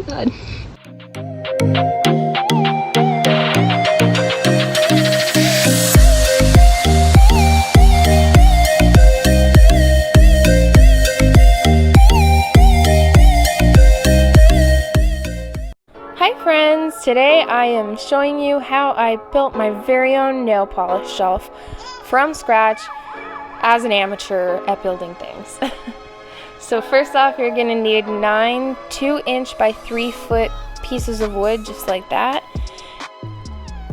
god. Hi friends! Today I am showing you how I built my very own nail polish shelf from scratch as an amateur at building things. So first off, you're going to need 9 2-inch by 3-foot pieces of wood, just like that.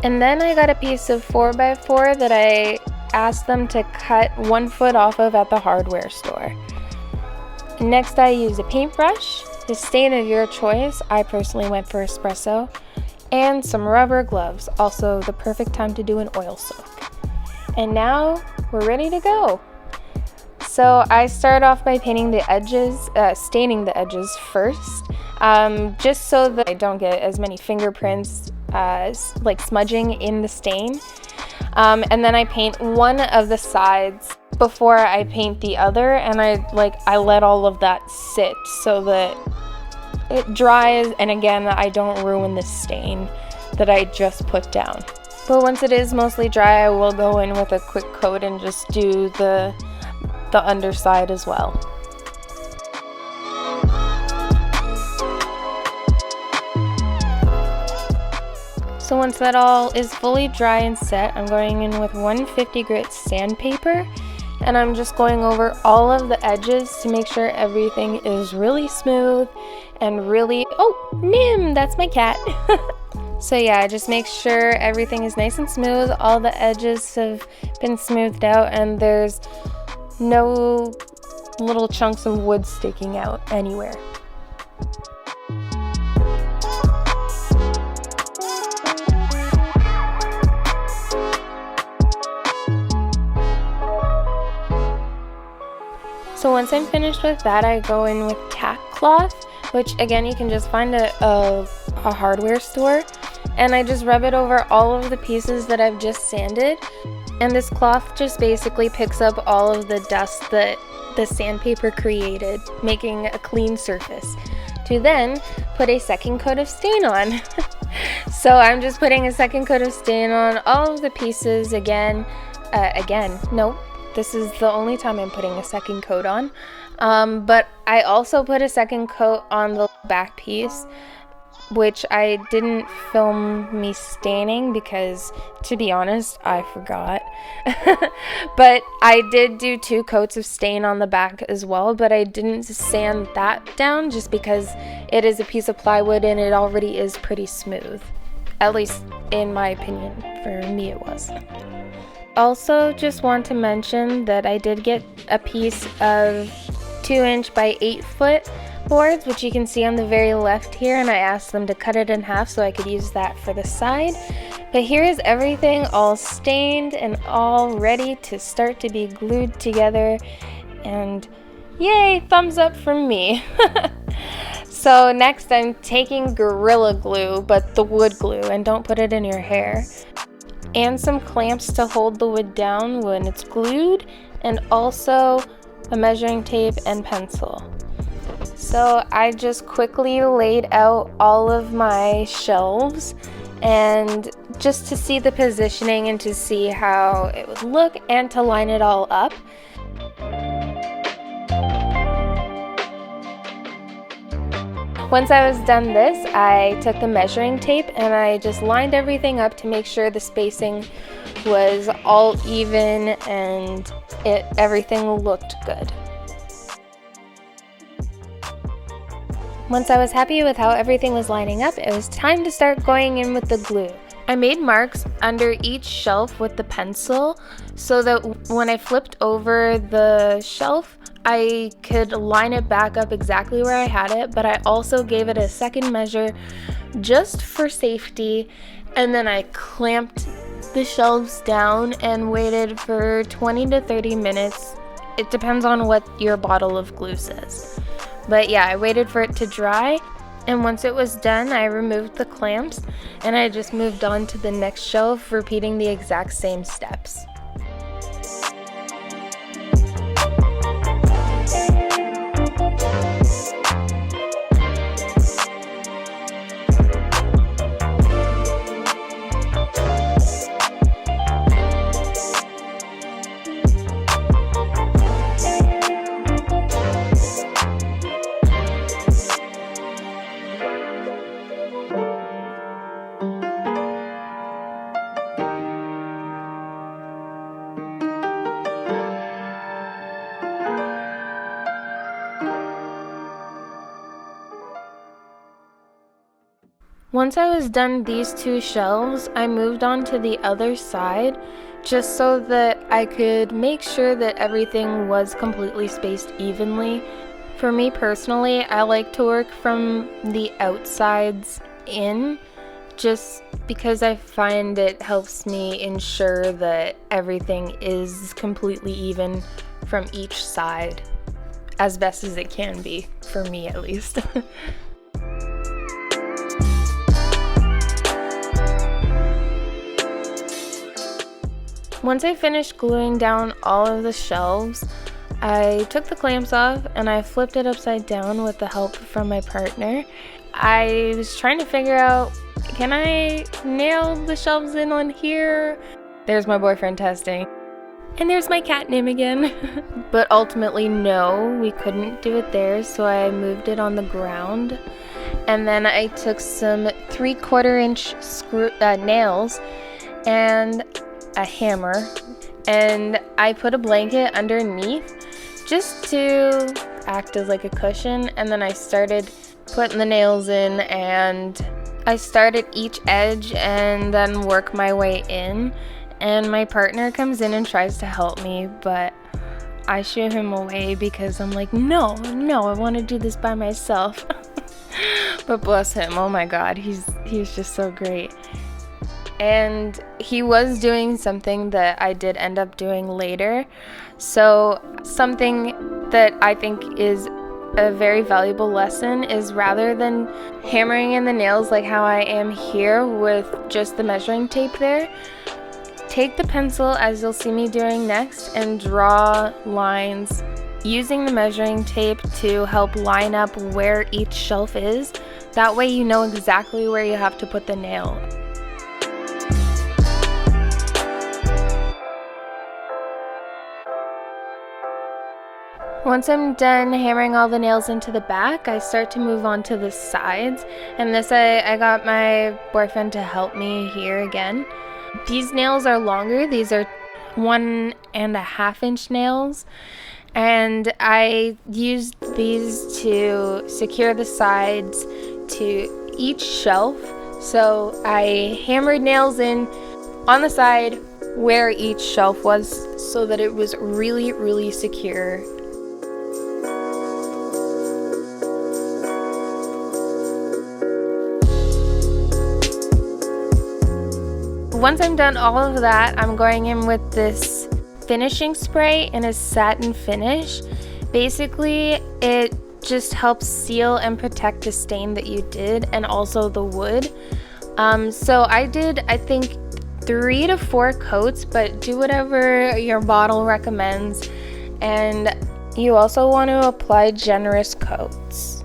And then I got a piece of 4x4 that I asked them to cut 1 foot off of at the hardware store. Next I use a paintbrush, the stain of your choice. I personally went for espresso, and some rubber gloves, also the perfect time to do an oil soak. And now we're ready to go. So I start off by painting the edges, staining the edges first, just so that I don't get as many fingerprints like smudging in the stain. And then I paint one of the sides before I paint the other, and I let all of that sit so that it dries, and again, I don't ruin the stain that I just put down. But once it is mostly dry, I will go in with a quick coat and just do the underside as well. So once that all is fully dry and set, I'm going in with 150 grit sandpaper, and I'm just going over all of the edges to make sure everything is really smooth and really, oh, Nim, that's my cat. So yeah, just make sure everything is nice and smooth, all the edges have been smoothed out, and there's no little chunks of wood sticking out anywhere. So once I'm finished with that, I go in with tack cloth, which again you can just find at a hardware store, and I just rub it over all of the pieces that I've just sanded, and this cloth just basically picks up all of the dust that the sandpaper created, making a clean surface to then put a second coat of stain on. So I'm just putting a second coat of stain on all of the pieces again. Nope. This is the only time I'm putting a second coat on, but I also put a second coat on the back piece, which I didn't film me staining because, to be honest, I forgot. But I did do 2 coats of stain on the back as well, but I didn't sand that down just because it is a piece of plywood and it already is pretty smooth. At least in my opinion, for me it was. Also, just want to mention that I did get a piece of 2-inch by 8-foot boards, which you can see on the very left here, and I asked them to cut it in half so I could use that for the side. But here is everything all stained and all ready to start to be glued together, and yay, thumbs up from me. So next I'm taking Gorilla Glue, but the wood glue, and don't put it in your hair, and some clamps to hold the wood down when it's glued, and also a measuring tape and pencil. So I just quickly laid out all of my shelves, and just to see the positioning and to see how it would look and to line it all up. Once I was done this, I took the measuring tape and I just lined everything up to make sure the spacing was all even and everything looked good. Once I was happy with how everything was lining up, it was time to start going in with the glue. I made marks under each shelf with the pencil so that when I flipped over the shelf, I could line it back up exactly where I had it, but I also gave it a second measure just for safety, and then I clamped the shelves down and waited for 20 to 30 minutes. It depends on what your bottle of glue says. But yeah, I waited for it to dry, and once it was done, I removed the clamps and I just moved on to the next shelf, repeating the exact same steps. Once I was done these two shelves, I moved on to the other side just so that I could make sure that everything was completely spaced evenly. For me personally, I like to work from the outsides in, just because I find it helps me ensure that everything is completely even from each side, as best as it can be, for me at least. Once I finished gluing down all of the shelves, I took the clamps off and I flipped it upside down with the help from my partner. I was trying to figure out, can I nail the shelves in on here? There's my boyfriend testing. And there's my cat name again. But ultimately, no, we couldn't do it there, so I moved it on the ground. And then I took some 3/4 inch nails and a hammer, and I put a blanket underneath just to act as like a cushion, and then I started putting the nails in, and I started each edge and then work my way in, and my partner comes in and tries to help me, but I shoo him away because I'm like, no, I want to do this by myself. But bless him, oh my god, he's just so great. And he was doing something that I did end up doing later. So something that I think is a very valuable lesson is, rather than hammering in the nails like how I am here with just the measuring tape there, take the pencil, as you'll see me doing next, and draw lines using the measuring tape to help line up where each shelf is. That way you know exactly where you have to put the nail. Once I'm done hammering all the nails into the back, I start to move on to the sides, and this I got my boyfriend to help me here again. These nails are longer. These are 1.5 inch nails, and I used these to secure the sides to each shelf. So I hammered nails in on the side where each shelf was so that it was really, really secure. Once I'm done all of that, I'm going in with this finishing spray in a satin finish. Basically, it just helps seal and protect the stain that you did, and also the wood. So I did, I think, 3 to 4 coats, but do whatever your bottle recommends. And you also want to apply generous coats.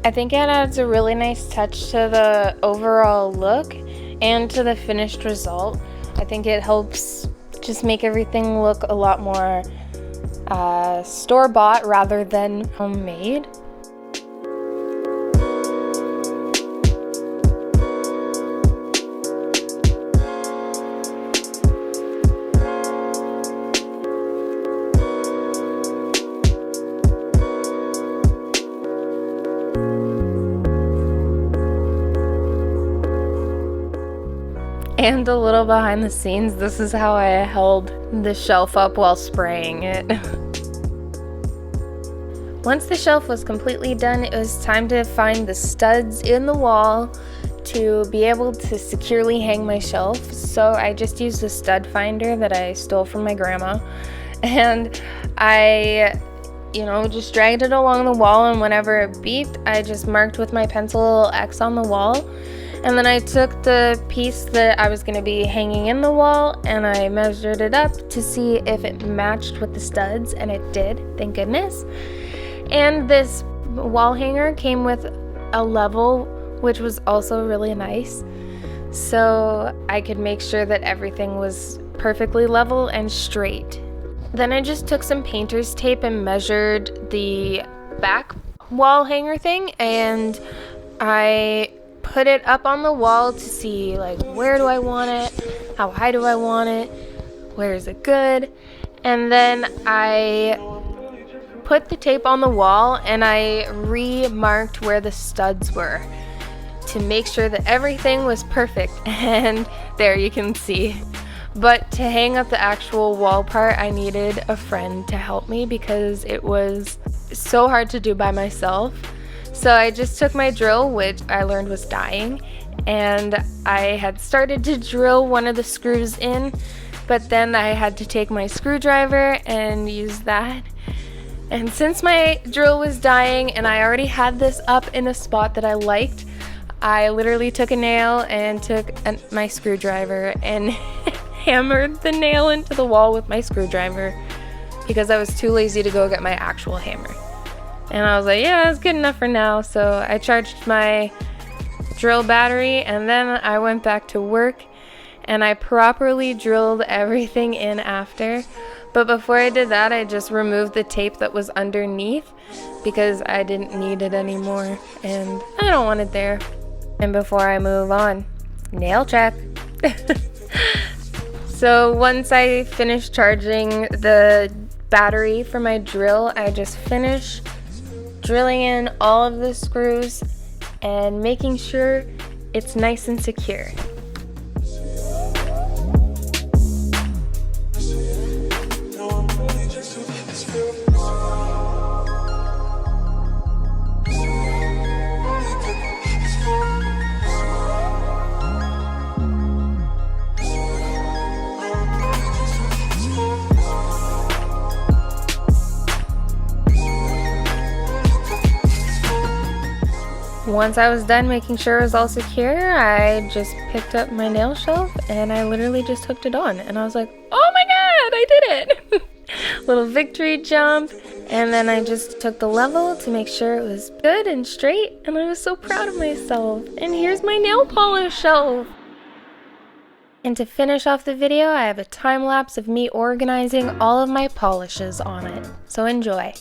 I think it adds a really nice touch to the overall look and to the finished result. I think it helps just make everything look a lot more store-bought rather than homemade. And a little behind the scenes, this is how I held the shelf up while spraying it. Once the shelf was completely done, it was time to find the studs in the wall to be able to securely hang my shelf. So I just used a stud finder that I stole from my grandma, and I just dragged it along the wall, and whenever it beeped, I just marked with my pencil a little X on the wall. And then I took the piece that I was going to be hanging in the wall and I measured it up to see if it matched with the studs, and it did, thank goodness. And this wall hanger came with a level, which was also really nice. So I could make sure that everything was perfectly level and straight. Then I just took some painter's tape and measured the back wall hanger thing, and I put it up on the wall to see, like, where do I want it, how high do I want it, where is it good. And then I put the tape on the wall and I remarked where the studs were. to make sure that everything was perfect, and there you can see. But to hang up the actual wall part, I needed a friend to help me because it was so hard to do by myself. So I just took my drill, which I learned was dying, and I had started to drill one of the screws in, but then I had to take my screwdriver and use that. And since my drill was dying and I already had this up in a spot that I liked, I literally took a nail and took my screwdriver and hammered the nail into the wall with my screwdriver because I was too lazy to go get my actual hammer. And I was like, yeah, it's good enough for now. So I charged my drill battery and then I went back to work and I properly drilled everything in after. But before I did that, I just removed the tape that was underneath because I didn't need it anymore and I don't want it there. And before I move on, nail check. So once I finished charging the battery for my drill, I just finished drilling in all of the screws and making sure it's nice and secure. Once I was done making sure it was all secure, I just picked up my nail shelf and I literally just hooked it on. And I was like, oh my god, I did it! Little victory jump. And then I just took the level to make sure it was good and straight. And I was so proud of myself. And here's my nail polish shelf. And to finish off the video, I have a time lapse of me organizing all of my polishes on it. So enjoy.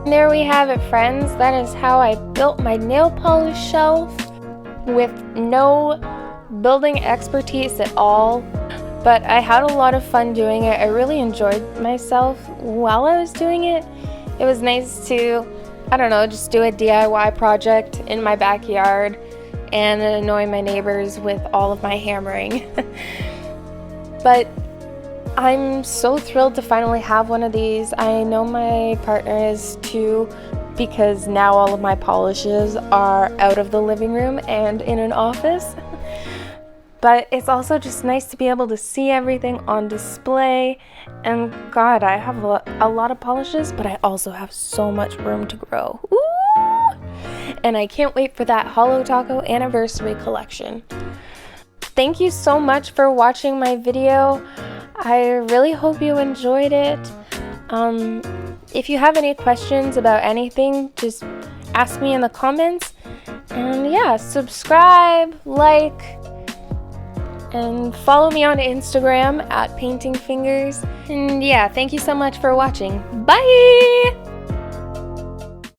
There we have it, friends. That is how I built my nail polish shelf with no building expertise at all. But I had a lot of fun doing it. I really enjoyed myself while I was doing it. It was nice to, I don't know, just do a DIY project in my backyard and annoy my neighbors with all of my hammering. But I'm so thrilled to finally have one of these. I know my partner is too, because now all of my polishes are out of the living room and in an office. But it's also just nice to be able to see everything on display. And God, I have a lot of polishes, but I also have so much room to grow. Ooh! And I can't wait for that Holo Taco anniversary collection. Thank you so much for watching my video. I really hope you enjoyed it. If you have any questions about anything, just ask me in the comments. And yeah, subscribe, like, and follow me on Instagram at PaintingFingers. And yeah, thank you so much for watching. Bye!